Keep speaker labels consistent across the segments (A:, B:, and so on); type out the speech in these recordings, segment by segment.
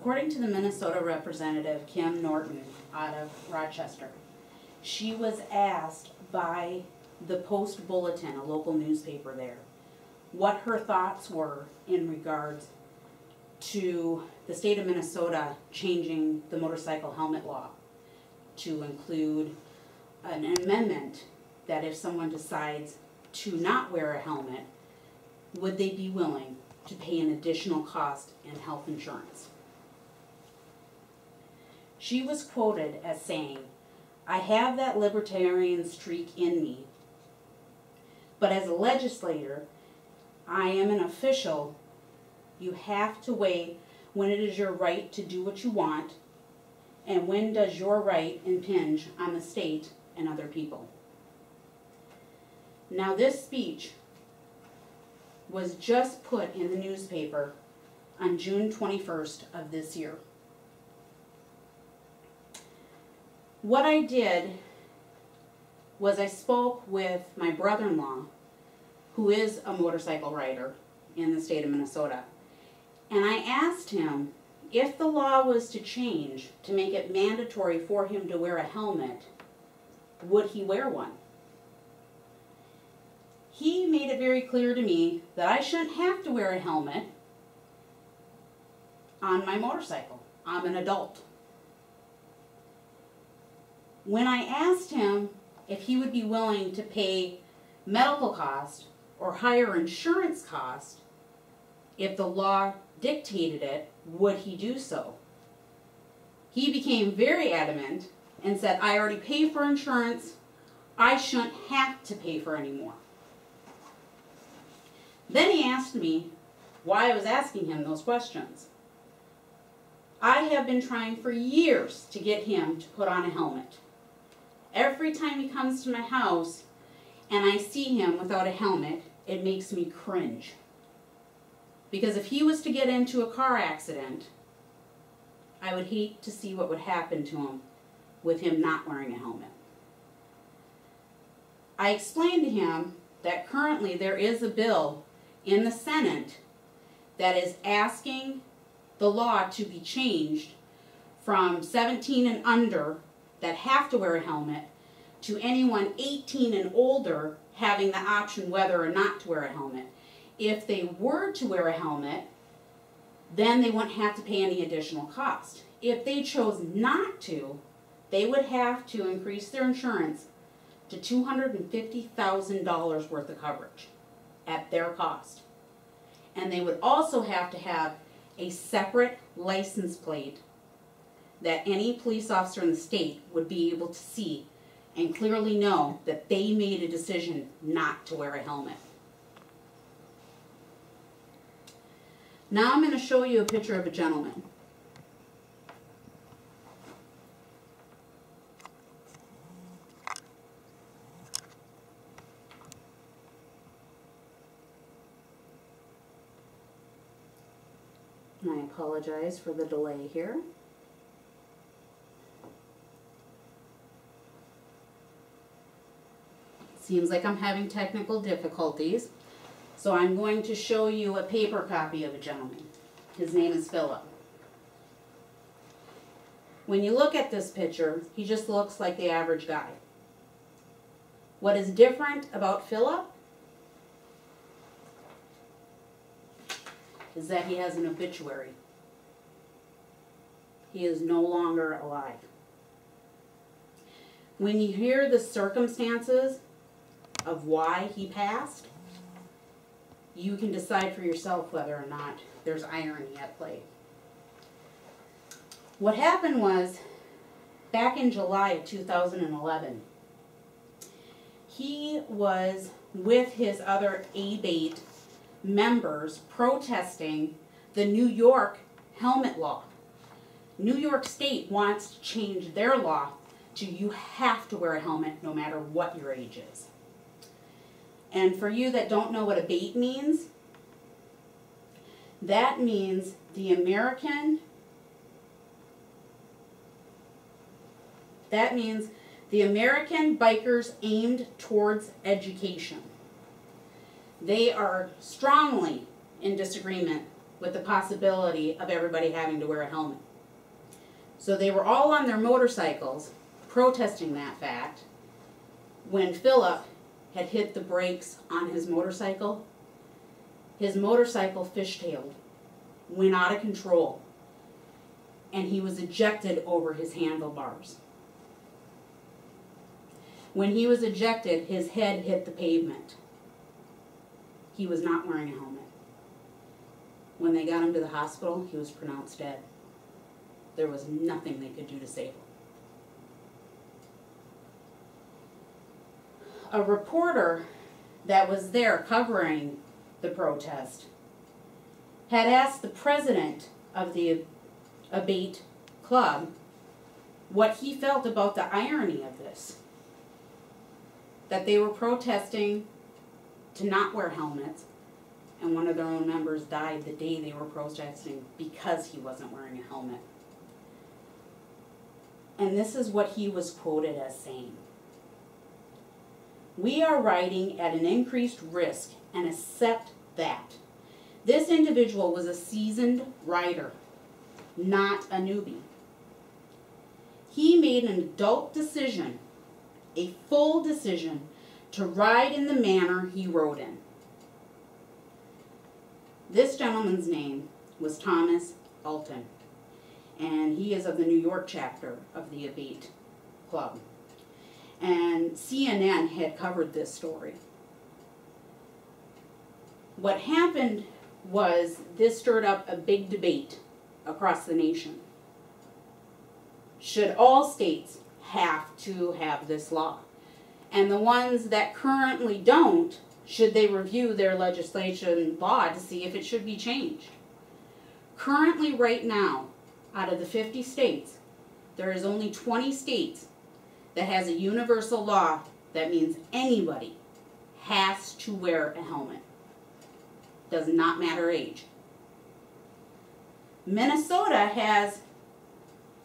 A: According to the Minnesota representative, Kim Norton, out of Rochester, she was asked by the Post Bulletin, a local newspaper there, what her thoughts were in regards to the state of Minnesota changing the motorcycle helmet law to include an amendment that if someone decides to not wear a helmet, would they be willing to pay an additional cost in health insurance? She was quoted as saying, "I have that libertarian streak in me, but as a legislator, I am an official. You have to weigh when it is your right to do what you want and when does your right impinge on the state and other people." Now this speech was just put in the newspaper on June 21st of this year. What I did was I spoke with my brother-in-law, who is a motorcycle rider in the state of Minnesota, and I asked him if the law was to change to make it mandatory for him to wear a helmet, would he wear one? He made it very clear to me that I shouldn't have to wear a helmet on my motorcycle. I'm an adult. When I asked him if he would be willing to pay medical cost or higher insurance cost if the law dictated it, would he do so? He became very adamant and said, "I already pay for insurance. I shouldn't have to pay for any more." Then he asked me why I was asking him those questions. I have been trying for years to get him to put on a helmet. Every time he comes to my house and I see him without a helmet, it makes me cringe. Because if he was to get into a car accident, I would hate to see what would happen to him with him not wearing a helmet. I explained to him that currently there is a bill in the Senate that is asking the law to be changed from 17 and under that have to wear a helmet to anyone 18 and older having the option whether or not to wear a helmet. If they were to wear a helmet, then they wouldn't have to pay any additional cost. If they chose not to, they would have to increase their insurance to $250,000 worth of coverage at their cost. And they would also have to have a separate license plate that any police officer in the state would be able to see and clearly know that they made a decision not to wear a helmet. Now I'm going to show you a picture of a gentleman. And I apologize for the delay here. Seems like I'm having technical difficulties, so I'm going to show you a paper copy of a gentleman. His name is Philip. When you look at this picture, he just looks like the average guy. What is different about Philip is that he has an obituary. He is no longer alive. When you hear the circumstances of why he passed, you can decide for yourself whether or not there's irony at play. What happened was, back in July of 2011, he was with his other ABATE members protesting the New York helmet law. New York State wants to change their law to you have to wear a helmet no matter what your age is. And for you that don't know what ABATE means, that means the American Bikers Aimed Towards Education. They are strongly in disagreement with the possibility of everybody having to wear a helmet. So they were all on their motorcycles protesting that fact when Philip had hit the brakes on his motorcycle. His motorcycle fishtailed, went out of control, and he was ejected over his handlebars. When he was ejected, his head hit the pavement. He was not wearing a helmet. When they got him to the hospital, he was pronounced dead. There was nothing they could do to save him. A reporter that was there covering the protest had asked the president of the Abate Club what he felt about the irony of this. That they were protesting to not wear helmets, and one of their own members died the day they were protesting because he wasn't wearing a helmet. And this is what he was quoted as saying: "We are riding at an increased risk and accept that. This individual was a seasoned rider, not a newbie. He made an adult decision, a full decision, to ride in the manner he rode in." This gentleman's name was Thomas Alton, and he is of the New York chapter of the Abate Club. And CNN had covered this story. What happened was this stirred up a big debate across the nation. Should all states have to have this law? And the ones that currently don't, should they review their legislation law to see if it should be changed? Currently, right now, out of the 50 states, there is only 20 states that has a universal law that means anybody has to wear a helmet. Does not matter age. Minnesota has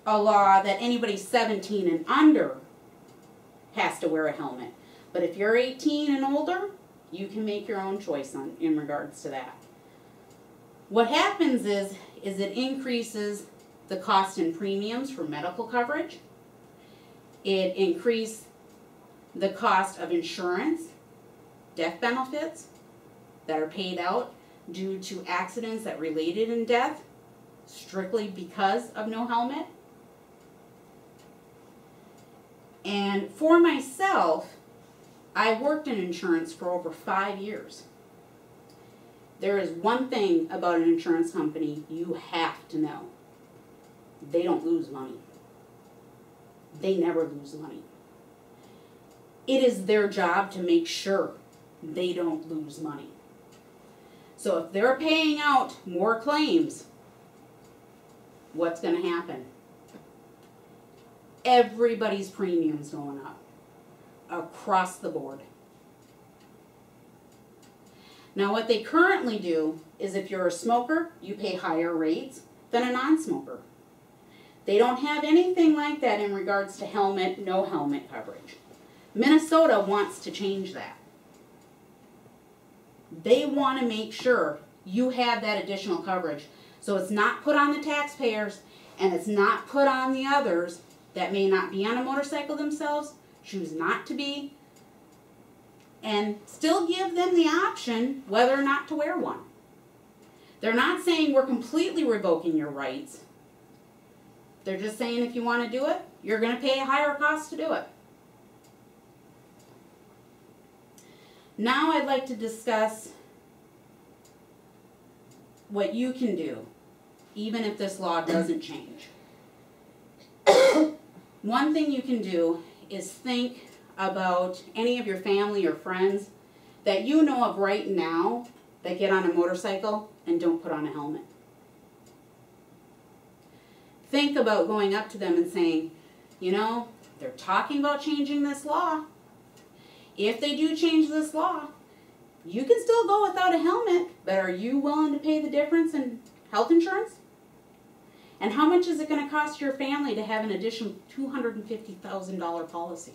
A: a law that anybody 17 and under has to wear a helmet. But if you're 18 and older, you can make your own choice in regards to that. What happens is it increases the cost in premiums for medical coverage. It increases the cost of insurance, death benefits that are paid out due to accidents that related in death strictly because of no helmet. And for myself, I worked in insurance for over 5 years. There is one thing about an insurance company you have to know. They don't lose money. They never lose money. It is their job to make sure they don't lose money. So if they're paying out more claims, what's going to happen? Everybody's premium's going up across the board. Now what they currently do is if you're a smoker, you pay higher rates than a non-smoker. They don't have anything like that in regards to helmet, no helmet coverage. Minnesota wants to change that. They want to make sure you have that additional coverage. So it's not put on the taxpayers and it's not put on the others that may not be on a motorcycle themselves, choose not to be, and still give them the option whether or not to wear one. They're not saying we're completely revoking your rights. They're just saying if you want to do it, you're going to pay a higher cost to do it. Now I'd like to discuss what you can do, even if this law doesn't change. One thing you can do is think about any of your family or friends that you know of right now that get on a motorcycle and don't put on a helmet. Think about going up to them and saying, you know, they're talking about changing this law. If they do change this law, you can still go without a helmet, but are you willing to pay the difference in health insurance? And how much is it going to cost your family to have an additional $250,000 policy?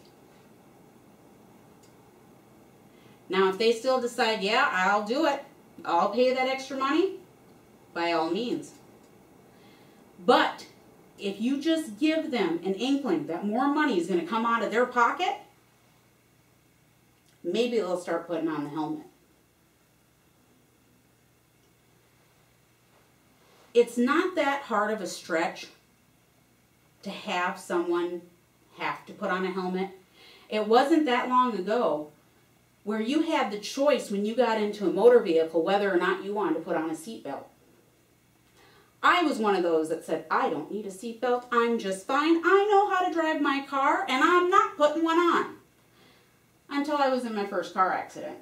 A: Now, if they still decide, yeah, I'll do it, I'll pay that extra money, by all means. But if you just give them an inkling that more money is going to come out of their pocket, maybe they'll start putting on the helmet. It's not that hard of a stretch to have someone have to put on a helmet. It wasn't that long ago where you had the choice when you got into a motor vehicle whether or not you wanted to put on a seatbelt. I was one of those that said, I don't need a seatbelt, I'm just fine. I know how to drive my car and I'm not putting one on. Until I was in my first car accident.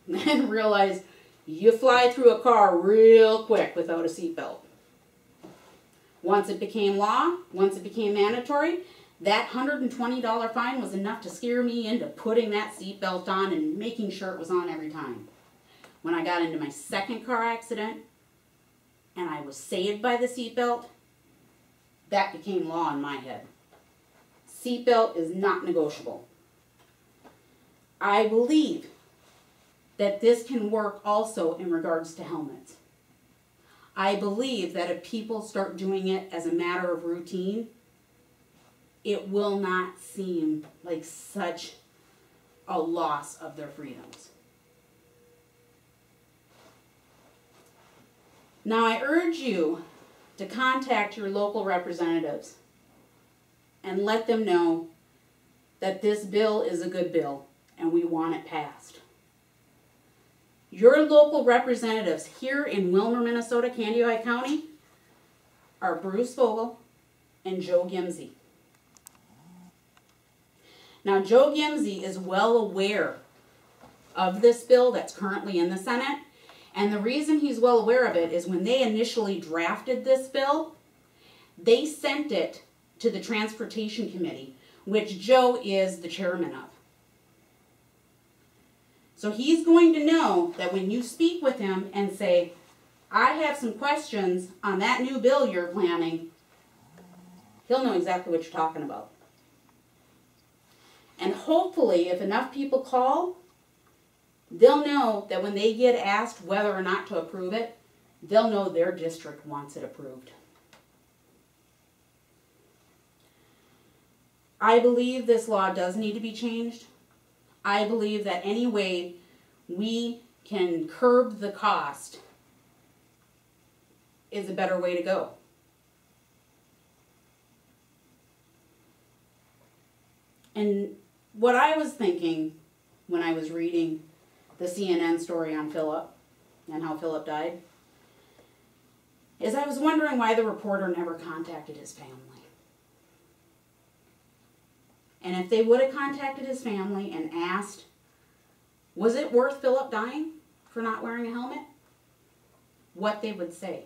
A: And realized you fly through a car real quick without a seatbelt. Once it became law, once it became mandatory, that $120 fine was enough to scare me into putting that seatbelt on and making sure it was on every time. When I got into my second car accident and I was saved by the seatbelt, that became law in my head. Seatbelt is not negotiable. I believe that this can work also in regards to helmets. I believe that if people start doing it as a matter of routine, it will not seem like such a loss of their freedoms. Now, I urge you to contact your local representatives and let them know that this bill is a good bill and we want it passed. Your local representatives here in Willmar, Minnesota, Candioi County are Bruce Vogel and Joe Gimsey. Now, Joe Gimsey is well aware of this bill that's currently in the Senate, and the reason he's well aware of it is when they initially drafted this bill, they sent it to the Transportation Committee, which Joe is the chairman of. So he's going to know that when you speak with him and say, I have some questions on that new bill you're planning, he'll know exactly what you're talking about. And hopefully, if enough people call, they'll know that when they get asked whether or not to approve it, they'll know their district wants it approved. I believe this law does need to be changed. I believe that any way we can curb the cost is a better way to go. And what I was thinking when I was reading the CNN story on Philip and how Philip died is I was wondering why the reporter never contacted his family. And if they would have contacted his family and asked, was it worth Philip dying for not wearing a helmet? What they would say.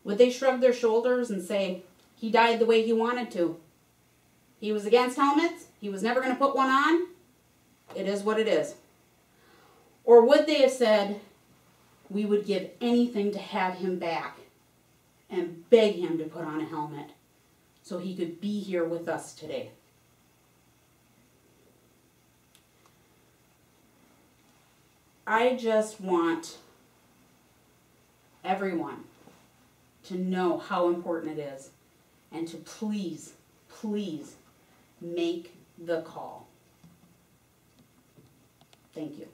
A: Would they shrug their shoulders and say, he died the way he wanted to? He was against helmets. He was never going to put one on. It is what it is. Or would they have said, we would give anything to have him back and beg him to put on a helmet so he could be here with us today? I just want everyone to know how important it is and to please, please make the call. Thank you.